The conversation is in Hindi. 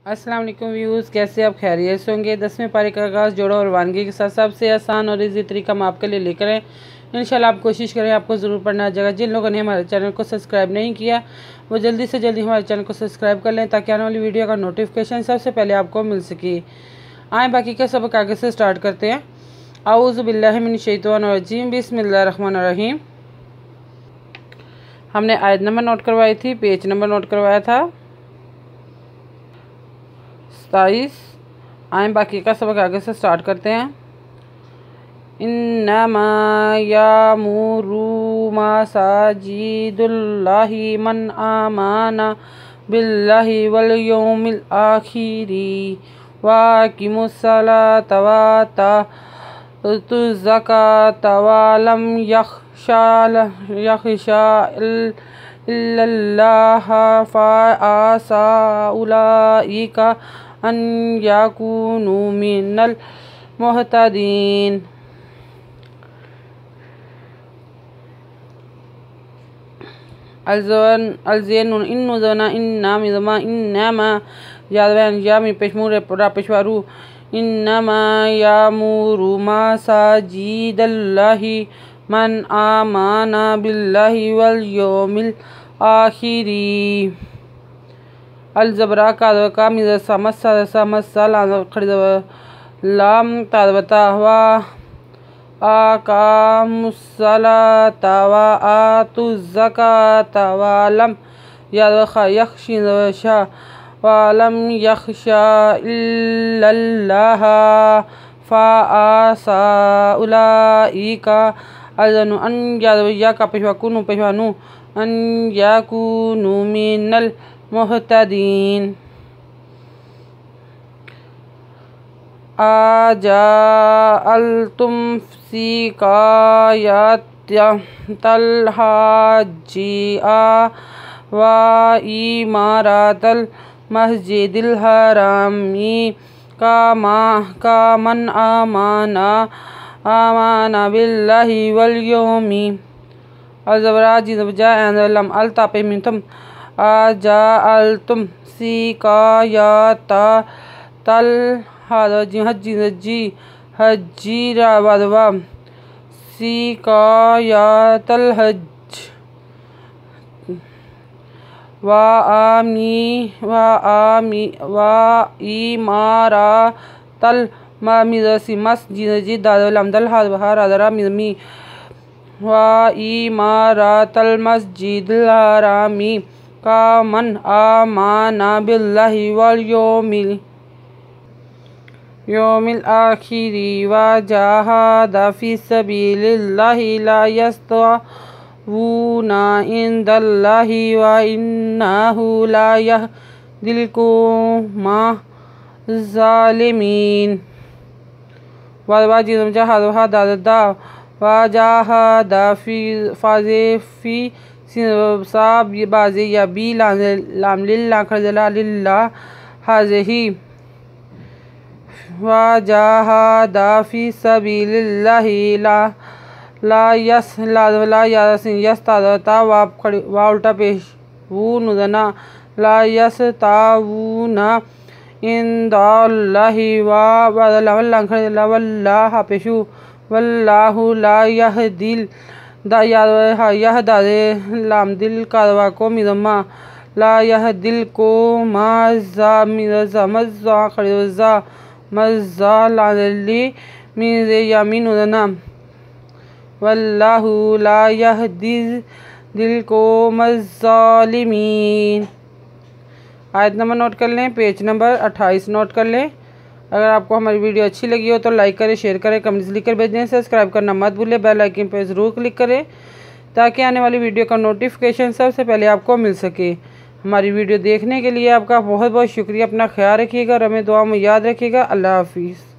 अस्सलाम वालेकुम व्यूज़, कैसे आप खैरियत से होंगे। 10वें पारे का आगाज़ जोड़ों और वानगी के साथ सबसे आसान और ईजी तरीका हम आपके लिए लेकर आए। इंशाल्लाह आप कोशिश करें, आपको ज़रूर पढ़ना आ जाएगा। जिन लोगों ने हमारे चैनल को सब्सक्राइब नहीं किया वो जल्दी से जल्दी हमारे चैनल को सब्सक्राइब कर लें ताकि आने वाली वीडियो का नोटिफिकेशन सबसे पहले आपको मिल सके। आए बाकी का सबक आगे से स्टार्ट करते हैं। औज़ु बिल्लाहि मिनश शैतानिर रजीम, बिस्मिल्लाहिर रहमानिर रहीम। हमने आयत नंबर नोट करवाई थी, पेज नंबर नोट करवाया था 27। आए बाकी का सबक आगे से स्टार्ट करते हैं। इन्नमा यामुरू मसाजिदुल्लाहि मन आमना बिल्लाहि वल यौमिल आखिरी वाकिमुस्सलाता वातुज़ ज़काता वलम यख़शा इल्लल्लाह फ़असा उलाइका अन यकूनु मिनल मुहतदीन। अलज़ेनुन इन्नुज़ना इन्नामिज़मा इन्नमा यादवैन यामी पेशमूर पेशवारू इन्नमा यामुरू मसाजिदल्लाहि मन आमना बिल्लाहि वल यौमिल आखिरी। अलज़बरा का मिज़ समस्सा लाम तादवता वा आकामुस्सलाता व आतुज़ ज़काता वलम यख़शा इल्लल्लाह फ़असा उलाइका अज़नु अन यादवैया का पेशवानू अन यकूनु मिनल मुहतदीन। आजअलतुम सिकायतल हाजी व इमारतल मस्जिदिल हरामी कामन आमना बिल्लाहि वल यौमि अलज़बराजिज़म अलतापे मिनतम आजअलतुम सिकायतल हज्जी वदवा सिकायतल हज्ज व इमारतल मस्जिद दादल हरादरा मिज़मी व इमारतल मस्जिदिल हरामी कामन आमना बिल्लाहि वल यौमिल आखिरी व जाहद फी सबीलिल्लाहि ला यस्तवूना इंदल्लाहि व इन्नहु ला यहदिल कौमा ज़ालिमीन। वाजिज़म जहादा व जाहद फी साब बाज़े या बी लाम लिल्ला खरजला लिल्ला हाज़िही व जाहद फी सबीलिल्लाहि ला यस्तावता वा उल्टा पेश वो नुज़ना ला यस्तावूना इंदल्लाहि वल्लाह पेशु वल्लाहु ला यहदिल लाम दिल कादवा को मिज़म्मा ला यहदिल को मज़ा लाली मिज़े यामीन उदना वल्लाहु ला यहदिल को मज़ालिमीन। आयत नंबर नोट कर लें, पेज नंबर 28 नोट कर लें। अगर आपको हमारी वीडियो अच्छी लगी हो तो लाइक करें, शेयर करें, कमेंट्स लिख कर भेज दें। सब्सक्राइब करना मत भूलें, बेल आइकन पर ज़रूर क्लिक करें ताकि आने वाली वीडियो का नोटिफिकेशन सबसे पहले आपको मिल सके। हमारी वीडियो देखने के लिए आपका बहुत बहुत शुक्रिया। अपना ख्याल रखिएगा और हमें दुआ में याद रखिएगा। अल्लाह हाफिज़।